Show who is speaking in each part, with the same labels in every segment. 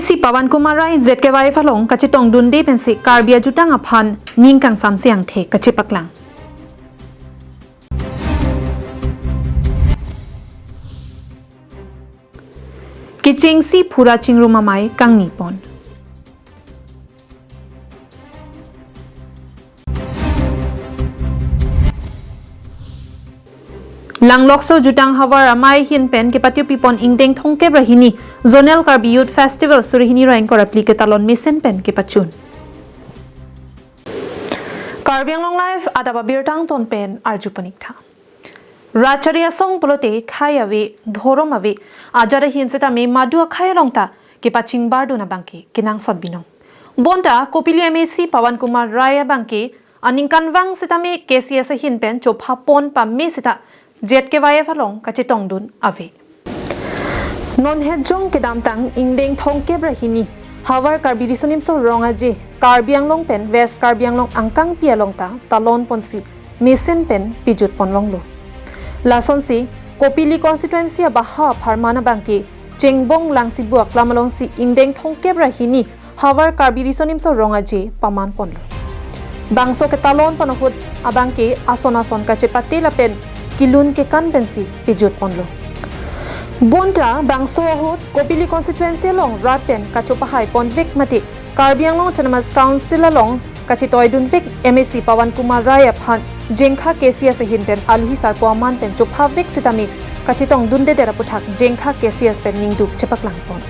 Speaker 1: MSc Pawan Kumar Rai ZKY Falong kachitong dundi pensi karbia jutang aphan ningkang samsiang the kachipaklang. Kichengsi pura chingrumamai kang nipon. Langlokso jutang hawar amai hin pen ke patio pipon ingdeng thongke brahini zonal karbi youth festival surihini rain kor applique talon mission pen ke pachun. Karbiang long life adaba birtang ton pen arjupanik tha. Racharia song polote khayave dhoromave ajara hin seta me madua khayrongta ke paching bardu na bangke kinang sodbinong. Bonta kopili MSc Pawan Kumar Raya bangke aningkan wang seta me KCS hin pen chopha pon pa me seta ZKY Falong kachitong dun ave. Non hedjong kedamtang ingdeng thongke brahini hawar karbi risonim so rongaje karbiang long pen west karbiang long angkang pialong ta talon ponsi mesen pen pijut ponlong lo. Lason si kopili constituency baha pharmana bangke chengbong langsi buak lamalong si ingdeng thongke brahini hawar karbi risonim so rongaje paman ponlo. Bangso ke talon panohut abangke ason kachepate lapen kilun ke kan pensi pijut ponlo. Bonta bangso ahut kopili constituency long rapen kachopahai ponvik mati karbiang long chanamas council long kachitoy dunvik MSc Pawan Kumar Raya phan jengkha KCS hin pen alhi sarpo aman pen chophavik sitami kachitong dunde dera puthak jengkha KCS pen ningduk chepaklang pon.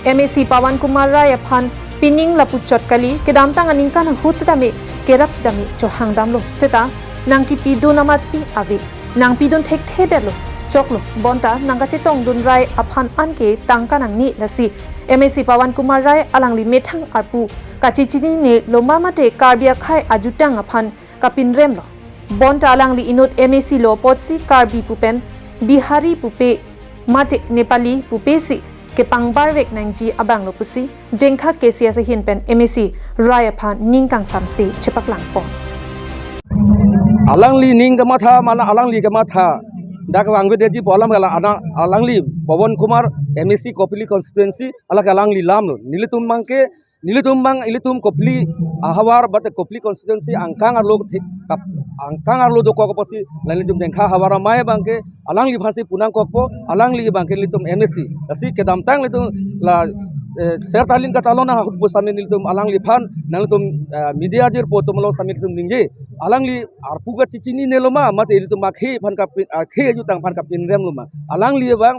Speaker 1: MSc Pawan Kumar Raya phan pining lapuchot kali kedamtang aningkan hut sitami kerap sitami johangdam lo seta nangki pidun amatsi ave nang pidun thek thedelo choklo bonta nangachitong dun rai aphan anke tangka nangni lasi MSc Pawan Kumar Rai alangli methang arpu kachichini ne loma mate karbia khai ajutang aphan kapin remlo bonta alangli inut MSc lo potsi karbi pupen bihari pupe mate nepali pupesi ke pangbarwek nangji abanglo pusi jengkha KCS hin pen MSc Rai aphan ningkang samse chepaklang pon.
Speaker 2: Alangli ning kematha mana alangli kematha dak wangbe deji bolam gala alangli Pawan Kumar MSc Kopili constituency alangli lam nilitum mangke nilitum bang ilitum Kopili ahawar bat Kopili constituency angkang arlo doko koposi lalitum jengkha hawara mai bangke alangli phasi punang kokpo alangli bangke litum MSc asi kedamtang litum la sertalin katalona hutbo samin litum alangli phan nalitum media jir potomlo samil litum ningje alangli arpuga cicini neloma mate litum makhe phan ka khe jutang phan ka pinrem luma alangli bang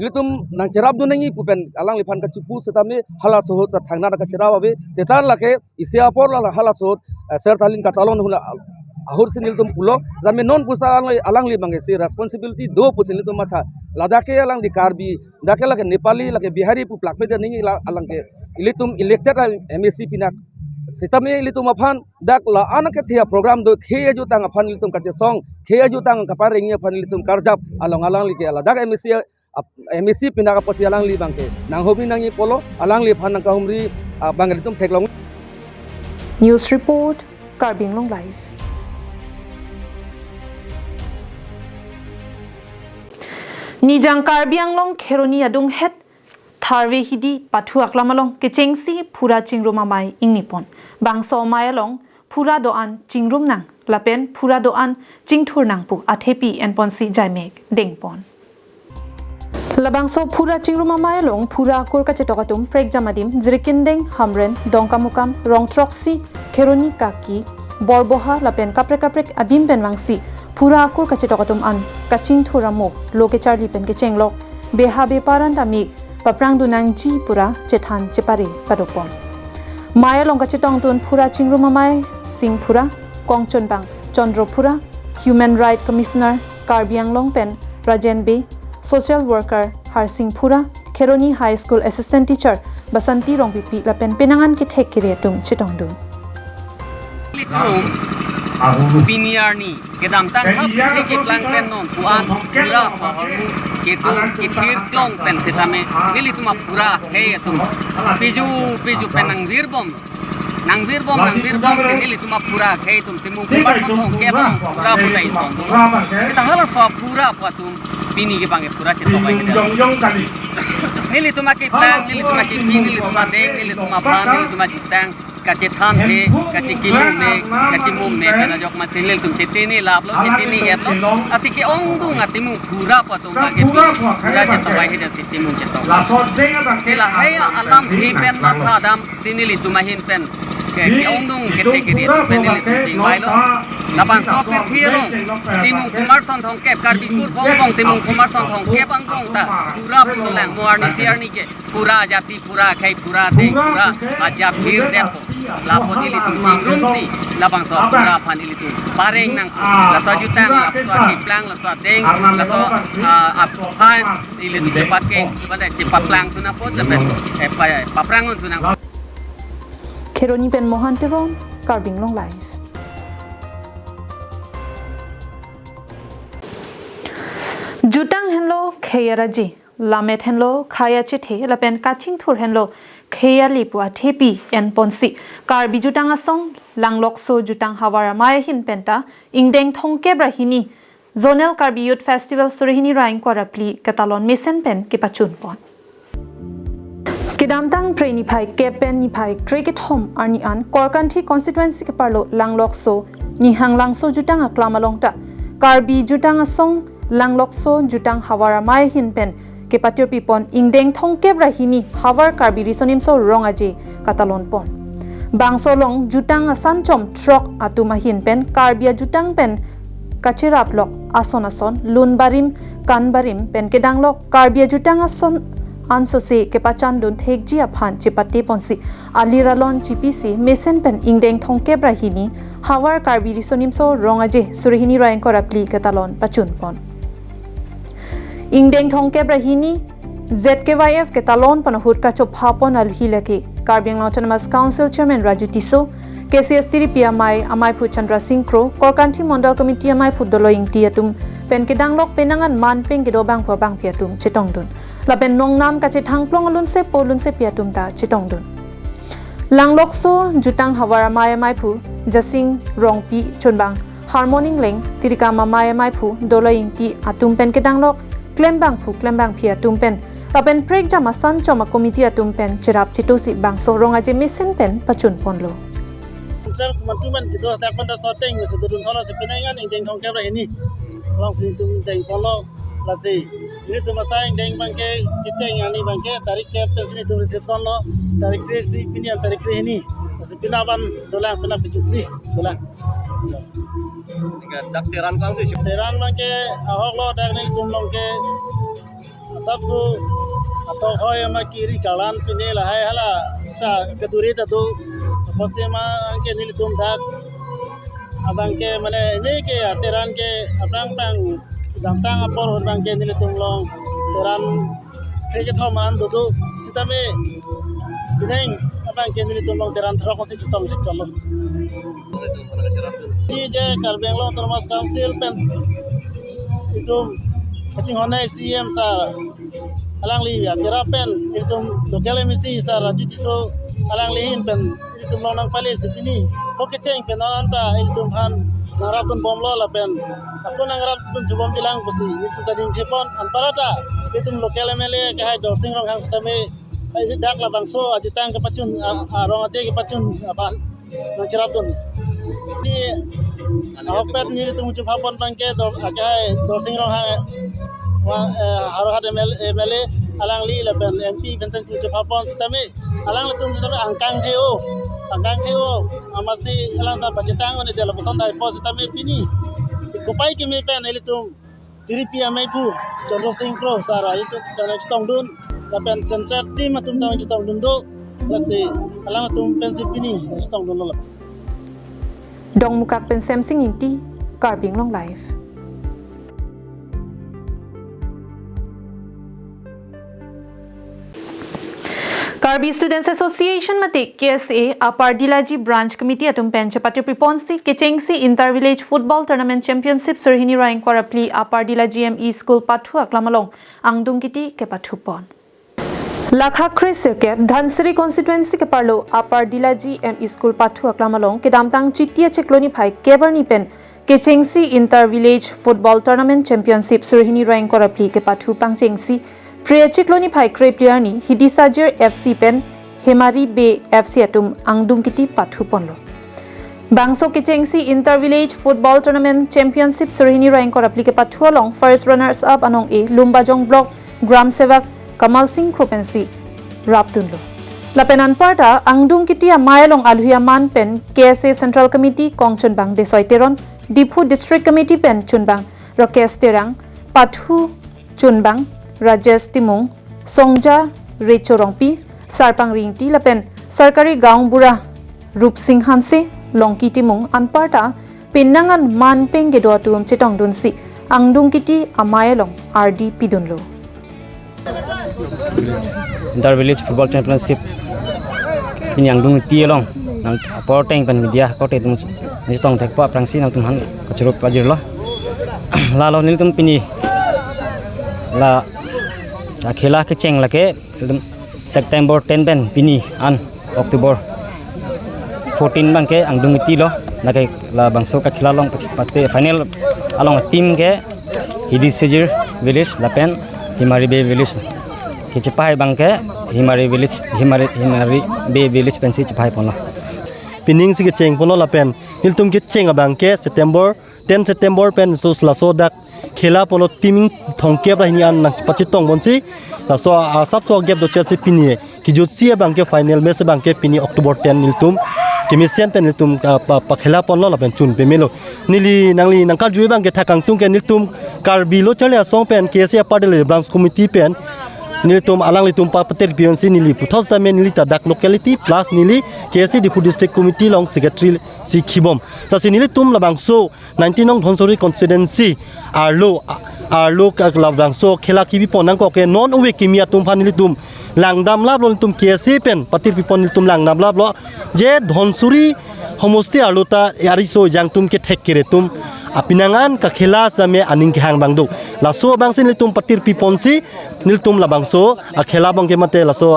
Speaker 2: litum nang cerab do nangi pupen alangli phan ka chupu setame hala sohot sa thangna ka cerawabe cetan lakhe isiapor la hala sohot sertalin katalon hula ahur siniltum pulo zame non pusa alangli bange se responsibility do pusin litum matha ladake alang di karbi dake lake nepali lake bihari pu plakpe de ningi alangke ilitum elected MSc pinak sitame ilitum aphan dak la anake thia program do khe ju tang aphan ilitum kache song khe ju tang kapar ringi aphan ilitum karjap along like ala dak MSc pinak aposi alangli bangke nang hobi nangi polo alangli phan nang kahumri bangelitum theklong.
Speaker 1: News report Karbiang Long Live. Nijang Karbiang Long Kheroni adung het tharve hidi pathu aklamalong kechengsi pura chingrum amai ingnipon bangso mayalong pura doan chingrum nang lapen pura doan chingthur nang pu athepi enponsi jaimek dengpon labangso pura chingrum amayalong pura kurka chetokatum pregjamadim zrikindeng hamren dongkamukam rongtroksi Kheroni kaki borboha lapen kaprek adim penwangsi pura akur kachetokatum an kaching thuramo loke charli pen ke chenglok beha beparan tami paprang dunang ji pura chethan chepare padopon maya long kachetong tun pura chingruma mai sing pura kongchon bang chandro pura human right commissioner Karbiang Long pen Rajen Be social worker Harsing pura Kheroni high school assistant teacher Basanti Rongpipi lapen penangan ki thek kiretum chetong dun
Speaker 3: Piniarni kedamtang hap iklang penon tuan pura pahamu ketu kithir klong pen setame nilituma pura he tum piju penang virbom nilituma pura he tum timu pasong ke bang pura putai son kita hala so pura patum pini ke bange pura cetokai nili tuma ki plan nili tuma ki pi nili tuma dek nili tuma pan nili tuma jitang kaci tham he kaci kimu me kaci mum me kana jok ma tinil tum chitini lap lo chitini et lo asiki ong du ngatimu pura patung ba ke pura che to bai he sitimu che to sila hai alam hi pen na tha dam sinili tuma hin pen ke ong dung ke te ke pen nili tum ching bai lo lapan so pe thielo timu kumar son thong kep kar bi kur bong bong timu kumar son thong kep ang bong ta pura puno lang muar ni siar ni ke pura jati pura khai pura de pura ajab phir de lapon ili tu cingrum si lapang so pura pan ili tu pareng nang la so jutang la so kiplang la so deng la so pan ili tu cepat ke pada cepat lang tu na pon lepen paprangun tu nang
Speaker 1: Keroni Ben Mohan Teron Karbing Long Life Jutang henlo khayaraji lamet henlo khaya chithe lapen kaching thur henlo khaya lipwa thepi en ponsi karbi jutang asong langlok so jutang hawara maya hin penta ingdeng thongke brahini zonal karbi youth festival surihini raing korapli katalon mesen pen ke pachun pon Kidamtang Preni Pai Kepen Ni Pai Cricket Home Arni An Korkanthi constituency ke parlo langlok so ni hanglang so jutang aklamalong ta karbi jutang asong langlok so jutang hawara mai hin pen ke patio pipon ingdeng thongke brahini hawar karbi risonim so rong aje katalon pon bangsolong jutang asan chom trok atuma hin pen karbia jutang pen kachirap lok ason lunbarim kanbarim pen kedanglok karbia jutang ason ansose ke pachan dun thekji aphan chipate ponsi aliralon gpc mesen pen ingdeng thongke brahini hawar karbi risonim so rong aje surihini rain korapli katalon pachun pon ingdeng thongke brahini ZKYF ke talon panahut ka chophapon alhilake Karbing Autonomous Council Chairman Raju Tiso KCS Tiripia Mai Amai Phu Chandra Singh Kro Korkanthi Mondal Committee Amai Phu Doloing Tiatum pen kedanglok penangan man peng kedobang phwa bang piatum chetong dun lapen nongnam ka che thangplong alun se polun se piatum ta chetong dun langlok so jutang hawara maya mai phu jasing rongpi chonbang harmoning leng tirikama maya mai phu doloing ti atum pen kedanglok klembang phia tumpen lapen prek jama san choma committee atumpen chirap chitusi bang so ronga je mesen pen pachun ponlo
Speaker 4: Jang mantuman gitu tak pernah shooting mesti turun thola se penangan ingdeng thong kamera ini long sin tum deng polo lasi ini tu masa ingdeng bangke kitchen yani bangke tarik ke pesini tu reception lo tarik kresi pinian tarik kre ini mesti pinaban dolang pina bijusi dolang
Speaker 3: dak teran kang se
Speaker 4: teran bangke ahok lo dak ni tum long ke sabsu atau hoy ma kiri kalan pinela hai hala ta keduri ta tu posema angke nili tum dak abang ke mane ini ke teran ke aprang prang damtang apor hon bang ke nili tum long teran cricket home an dudu sitame bineng abang ke nili tum long teran thro kosi chitong cholo ji je Karbing Autonomous Council pen itu kacing honai CM sa alang li ya terapen itu lokal emisi sa Raju Tiso alang lihin pen itu long pale sini oke ceng pen anta itu han narapun bomlo la pen aku nangrap pun jubom jilang besi itu tadi jepon anparata itu lokal MLA ke hai dor sing rong hang stame ai dak la bangso ajutang ke pacun arong aje ke pacun apa nang cerapun ni ahopet ni itu muncul hapon bangke dor agai dor sing rong hang harohat MLA alang li la pen MP benten tu hapon stame alang letum stame angkang theo amasi alang ta bacetang ni dela pesan dai pos stame pini kupai ki me pen elitum tiripia mai pu Chandra Singh Kro sara itu kana chitong dun la pen central team atum tang chitong dun do lasi alang tum pensi pini chitong dun lo
Speaker 1: dong mukak pen samsing inti Karbing Long Life Karbi Students Association mate KSA Apar Dilaji Branch Committee atum pen chapati priponsi Kechengsi Inter Village Football Tournament Championship surhini raing korapli Apar Dilaji ME School pathu aklamalong angdung kiti ke pathu pon Lakha Chris ke Dhansari constituency ke parlo Apar Dilaji ME School pathu aklamalong ke damtang chitia chekloni phai keberni pen Kechengsi Inter Village Football Tournament Championship surhini raing korapli ke pathu pangchengsi Priachik lo ni phai kre player ni Hidisajir FC pen Hemari Bay FC atum angdung kiti pathu ponlo Bangso Kichengsi Inter-Village Football Tournament Championship Surhini rank or applicate pathu along first runners up anong A Lumbajong Block Gram Sevak Kamal Singh Kropensi Raptunlo Lapenan parta angdung kiti amayalong alhuyaman pen KSA Central Committee Kongchun Bang Desoiteron Diphu District Committee pen Chunbang Rakesh Terang Pathu Chunbang Rajesh Timung Songja Rechorongpi Sarpang Ringti Lapen Sarkari Gaung Bura Rup Singh Hanse Longki Timung Anparta Pinangan Manpeng Gedoatum Chitong Dunsi Angdung Kiti Amayalong RD Pidunlo
Speaker 5: Inter-Village Football Championship ini yang dung tielong nang porteng pen media kote tum nistong tek pa prangsi nang tum han kacuruk pajir lo la lo nil tum pini la khela ke cheng la ke September 10 pen pini an October 14 bang ke angdung ti lo la ke la bangso ka khela long pate final along team ke Hidisajir village la pen Himari Bay village ke cepai bang ke Himari Bay village pensi cepai pono
Speaker 6: pining si cheng pono la pen nil tum ke cheng abang ke September 10 September pen so la so dak khela pono timing thongke pra ni an nak pachitong bonsi la so sab so gap do chelse pini ki jut si abang ke final match bang ke pini October 10 nil tum kimisian pen nil tum pa khela pono la pen chun pe melo nili nangli nangka jui bang ke thakang tung ke nil tum karbi lo chale song pen KSA padele branch committee pen nilitum alang litum pa petir PNC nili puthos da men nili ta dak locality plus nili KSA Dipu district committee long secretary si khibom ta si nilitum labang so 19 nong dhonsori constituency arlo ka labang so khela kibi ponang ko ke non uwe kimia tum phan nilitum langdam lab lon tum KSA pen patir pipon nilitum langdam lab lo je dhonsuri homosti arlo ta yariso jang tum ke thek kere tum apinangan ka khela same aning khang bangdu laso bangsin nilitum patir pipon si nilitum labang so a khela bang ke mate la so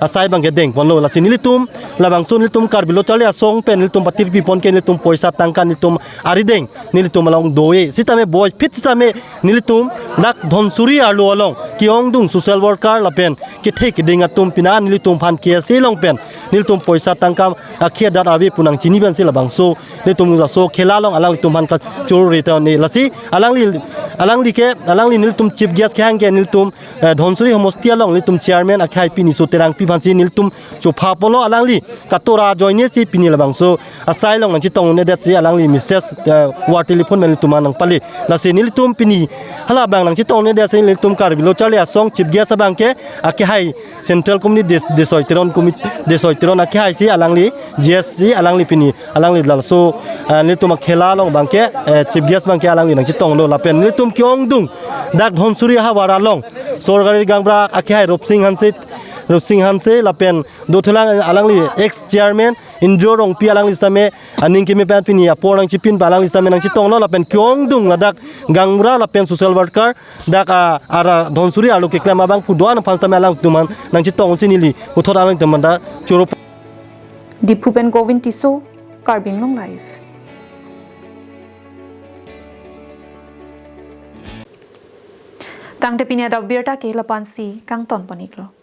Speaker 6: asai bang ke deng ponlo la sinilitum la bang so nilitum karbilo chale asong pen nilitum patir pipon ke nilitum poisa tangka nilitum arideng nilitum along doe sitame boy fit sitame nilitum dak dhonsuri arlo along kiong dung social worker la pen ke thek ding atum pina nilitum phan ke selong pen nilitum poisa tangka akhia dat avi punang chini ban se la bang so nilitum la so khela long alang nilitum phan ka chor reta ni lasi alang li nilitum chief guest ke hang ke nilitum dhonsuri homosti along nilitum chairman akhai pini so terang pi phansi nilitum chopa polo alangli katora joine si pini labang so asai long nang chitong ne dat si alangli message war telephone men nilitum nang pali lasi nilitum pini hala bang nang chitong ne dat si nilitum karbilo chale asong chief guest bang ke akhai central community desoiteron akhai si alangli GSC alangli pini alangli so nilitum khela long bang ke chief guest bang ke alangli nang chitong lo lapen nilitum kyong dung dak dhonsuri ha wara long sorgari gangbra akhai Rup Singh Hanse lapen do thulang alangli ex chairman injorong pi alangli stame aning kimi pan pini aporang chipin balang stame nang chitong lo lapen kyong dung ladak gangbra lapen social worker dak ara dhonsuri alu ke klama bang pudwan phanstame alang tuman nang chitong sinili uthor alang tamanda choro
Speaker 1: Dipupen Govin Tiso Karbing Long Live Tang te pinya da birta ke lapan si kang ton paniklo